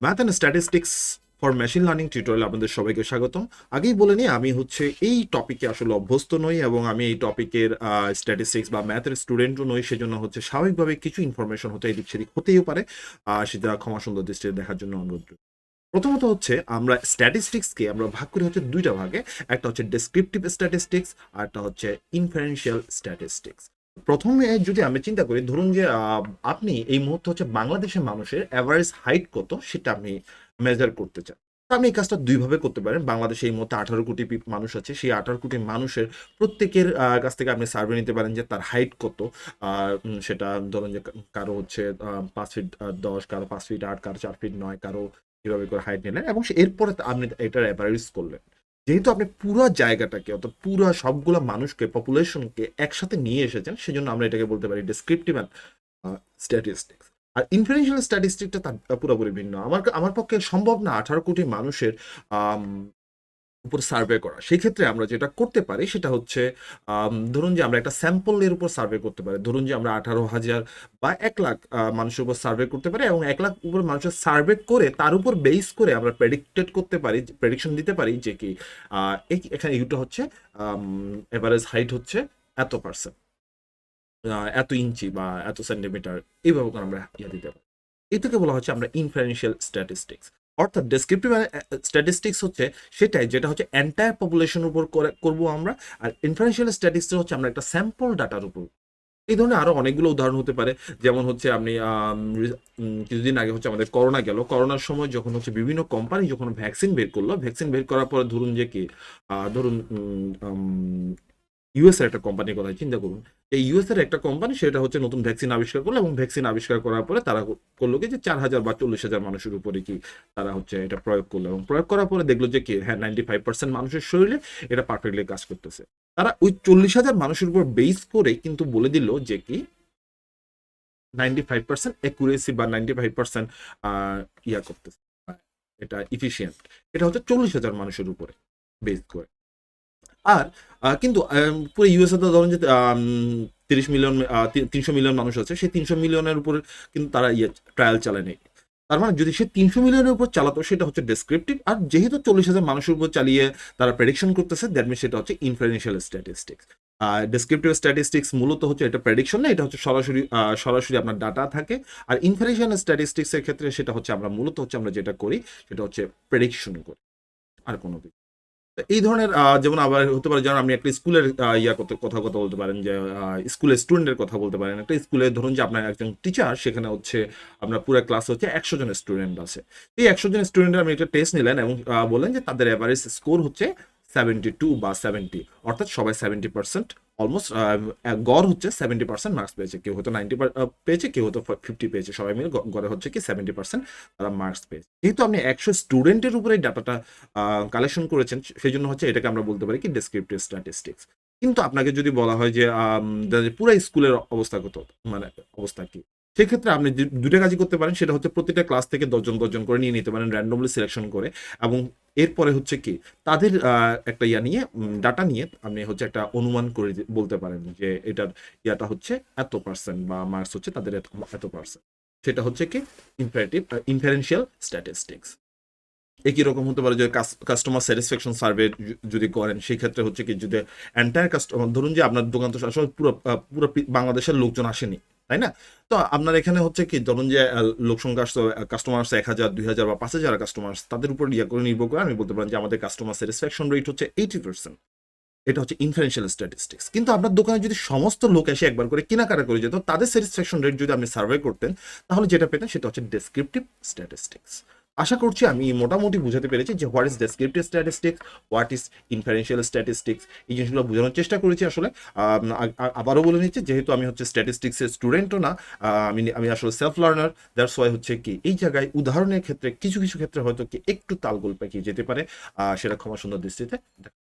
Math and statistics for machine learning tutorial আপনাদের সবাইকে স্বাগতম। আগেই বলে নিই, আমি হচ্ছে এই টপিকে আসলে অভ্যস্ত নই এবং আমি এই টপিকের স্ট্যাটিস্টিক্স বা ম্যাথের স্টুডেন্টও নই, সেজন্য হচ্ছে স্বাভাবিকভাবে কিছু ইনফরমেশন হতে এদিক সেদিক হতেই পারে। সেটা ক্ষমা সুন্দর দৃষ্টিতে দেখার জন্য অনুরোধ রইল। প্রথমত হচ্ছে আমরা স্ট্যাটিস্টিক্সকে আমরা ভাগ করি হচ্ছে দুইটা ভাগে। একটা হচ্ছে ডেসক্রিপটিভ স্ট্যাটিস্টিক্স, আর একটা হচ্ছে ইনফারেন্সিয়াল স্ট্যাটিস্টিক্স। প্রথমে যদি আমি চিন্তা করি, ধরুন যে আপনি এই মুহূর্তে হচ্ছে বাংলাদেশের মানুষের অ্যাভারেজ হাইট কত সেটা আপনি মেজার করতে চান। তো আপনি এই কাজটা দুইভাবে করতে পারেন। বাংলাদেশে এই মুহূর্তে 18 কোটি মানুষ আছে, সেই 18 কোটি মানুষের প্রত্যেকের কাছ থেকে আপনি সার্ভে নিতে পারেন যে তার হাইট কত। সেটা ধরুন যে কারো হচ্ছে 5 ফিট 10, কারো 5 ফিট 8, কারো 4 ফিট 9, কারো এভাবে করে হাইট নিলেন এবং এরপরে আপনি এটার অ্যাভারেজ করলেন। যেহেতু আপনি পুরো জায়গাটাকে অর্থাৎ পুরো সবগুলো মানুষকে, পপুলেশনকে একসাথে নিয়ে এসেছেন, সেজন্য আমরা এটাকে বলতে পারি ডেসক্রিপটিভ স্ট্যাটিস্টিক্স। আর ইনফারেন্সিয়াল স্ট্যাটিস্টিক্সটা তার পুরোপুরি ভিন্ন। আমার পক্ষে সম্ভব না 18 কোটি মানুষের আম, উপর সার্ভে করা। সেই ক্ষেত্রে আমরা যেটা করতে পারি সেটা হচ্ছে ধরুন যে আমরা একটা স্যাম্পলের উপর সার্ভে করতে পারি। ধরুন যে আমরা 18,000 বা 1 লাখ মানুষের উপর সার্ভে করতে পারি এবং 1 লাখ উপর মানুষের সার্ভে করে তার উপর বেস করে আমরা প্রেডিক্টেড করতে পারি, প্রেডিকশন দিতে পারি যে কি এখানে ইউটা হচ্ছে এভারেজ হাইট হচ্ছে এত%, এত ইঞ্চি বা এত সেন্টিমিটার, এইভাবে করে আমরা দিতে পারি। এটাকে বলা হচ্ছে আমরা ইনফারেন্সিয়াল স্ট্যাটিস্টিক্স। অর্থাৎ ডেসক্রিপটিভ স্ট্যাটিস্টিক্স হচ্ছে সেটাই যেটা হচ্ছে এন্টায়ার পপুলেশনের উপর করবো আমরা। আর ইনফারেন্সিয়াল স্ট্যাটিস্টিক্স হচ্ছে আমরা একটা স্যাম্পল ডাটার উপর। এই ধরনের আরো অনেকগুলো উদাহরণ হতে পারে। যেমন হচ্ছে আপনি কিছুদিন আগে হচ্ছে আমাদের করোনা গেল, করোনার সময় যখন হচ্ছে বিভিন্ন কোম্পানি যখন ভ্যাকসিন বের করলো, ভ্যাকসিন বের করার পরে ধরুন যে কি ধরুন ইউএস এর একটা কোম্পানির কথা চিন্তা করুন। এই ইউএস এর একটা কোম্পানি সেটা হচ্ছে নতুন ভ্যাকসিন আবিষ্কার করলো এবং ভ্যাকসিন আবিষ্কার করার পরে তারা করলো কি যে 4,000 বা 40,000 মানুষের উপরে কি তারা হচ্ছে এটা প্রয়োগ করলো এবং প্রয়োগ করার পরে দেখলো যে কি হ্যাঁ 95% মানুষের শরীরে এটা পারফেক্টলি কাজ করতেছে। তারা ওই 40,000 মানুষের উপর বেস করে কিন্তু বলে দিল যে কি 95% অ্যাকুরেসি বা 95% করতেছে, এটা ইফিসিয়েন্ট। এটা হচ্ছে 40,000 মানুষের উপরে বেস করে। আর কিন্তু পুরো ইউএসএ তো ধরুন যে 30 মিলিয়ন 300 মিলিয়ন মানুষ আছে, সেই 300 মিলিয়নের উপর কিন্তু তারা ট্রায়াল চালায়নি। তার মানে যদি সে 300 মিলিয়নের উপর চালাতো সেটা হচ্ছে ডেসক্রিপটিভ, আর যেহেতু 40,000 মানুষের উপর চালিয়ে তারা প্রেডিকশন করতেছে, দ্যাট মিন সেটা হচ্ছে ইনফারেন্সিয়াল স্ট্যাটিস্টিক্স। ডেসক্রিপটিভ স্ট্যাটিস্টিক্স মূলত হচ্ছে এটা প্রেডিকশন না, এটা হচ্ছে সরাসরি সরাসরি আপনার ডাটা থাকে। আর ইনফারেন্সিয়াল স্ট্যাটিস্টিক্সের ক্ষেত্রে সেটা হচ্ছে আমরা মূলত হচ্ছে আমরা যেটা করি সেটা হচ্ছে প্রেডিকশন করি, আর কোনো কিছু। এই ধরনের যেমন আবার হতে পারে, যেমন আপনি একটা স্কুলের কথা বলতে পারেন যে স্কুলের স্টুডেন্টের কথা বলতে পারেন। একটা স্কুলে ধরুন যে আপনার একজন টিচার, সেখানে হচ্ছে আপনার পুরো ক্লাস হচ্ছে 100 জন স্টুডেন্ট আছে। এই 100 জন স্টুডেন্টের আপনি একটা টেস্ট নিলেন এবং বললেন যে তাদের এভারেজ স্কোর হচ্ছে 72 বা 70, অর্থাৎ সবাই 70%, অলমোস্ট গড় হচ্ছে 70% মার্কস পেয়েছে। কেউ হয়তো 90 পেয়েছে, কেউ হয়তো 50 পেয়েছে, সবাই মিলে গড়ে হচ্ছে কি 70% তারা মার্কস পেয়েছে। যেহেতু আপনি 100 স্টুডেন্টের উপরে ডাটাটা কালেকশন করেছেন, সেই জন্য হচ্ছে এটাকে আমরা বলতে পারি কি ডেসক্রিপটিভ স্ট্যাটিস্টিক্স। কিন্তু আপনাকে যদি বলা হয় যে পুরো স্কুলের অবস্থা কত, মানে অবস্থা কি, সেক্ষেত্রে আপনি দুটো কাজই করতে পারেন। সেটা হচ্ছে প্রতিটা ক্লাস থেকে 10 জন করে নিয়ে নিতে পারেন, র্যান্ডমলি সিলেকশন করে। এবং এরপরে হচ্ছে কি তাদের একটা নিয়ে ডাটা নিয়ে আপনি হচ্ছে একটা অনুমান করে বলতে পারেন যে এটার হচ্ছে এত% বা মার্কস হচ্ছে তাদের এত%। সেটা হচ্ছে কি ইনফারেন্সিয়াল স্ট্যাটিস্টিক্স। একই রকম হতে পারে যে কাস্টমার স্যাটিসফ্যাকশন সার্ভে যদি করেন, সেই ক্ষেত্রে হচ্ছে কি যদি এন্টায়ার কাস্টমার, ধরুন যে আপনার দোকান তো আসলে পুরো পুরো বাংলাদেশের লোকজন আসেনি, তাই না? তো আপনার এখানে হচ্ছে কি ধরুন যে লোক সংখ্যা আসছে, কাস্টমার আসছে 1,000 2,000 বা 5,000 কাস্টমার, তাদের উপর করে নির্ভর করে আমি বলতে পারেন যে আমাদের কাস্টমার স্যাটিসফ্যাকশন রেট হচ্ছে 80%। এটা হচ্ছে ইনফারেন্সিয়াল স্ট্যাটিস্টিক্স। কিন্তু আপনার দোকানে যদি সমস্ত লোক এসে একবার করে কেনাকাটা করে যেত, তাদের স্যাটিসফ্যাকশন রেট যদি আপনি সার্ভে করতেন, তাহলে যেটা পেতেন সেটা হচ্ছে ডেসক্রিপটিভ স্ট্যাটিস্টিক্স। আশা করছি আমি মোটামুটি বুঝাতে পেরেছি যে what is descriptive statistics, what is inferential statistics. এই জিনিসগুলো বোঝানোর চেষ্টা করেছি আসলে। আবারও বলে নিচ্ছি, যেহেতু আমি হচ্ছে স্ট্যাটিস্টিক্সের স্টুডেন্টও না, আমি আসলে সেলফ লার্নার। দ্যাটস ওয়াই হচ্ছে কি এই জায়গায় উদাহরণের ক্ষেত্রে কিছু কিছু ক্ষেত্রে হয়তো কি একটু তালগোল পাকিয়ে যেতে পারে, সেটা ক্ষমা সুন্দর দৃষ্টিতে দেখা।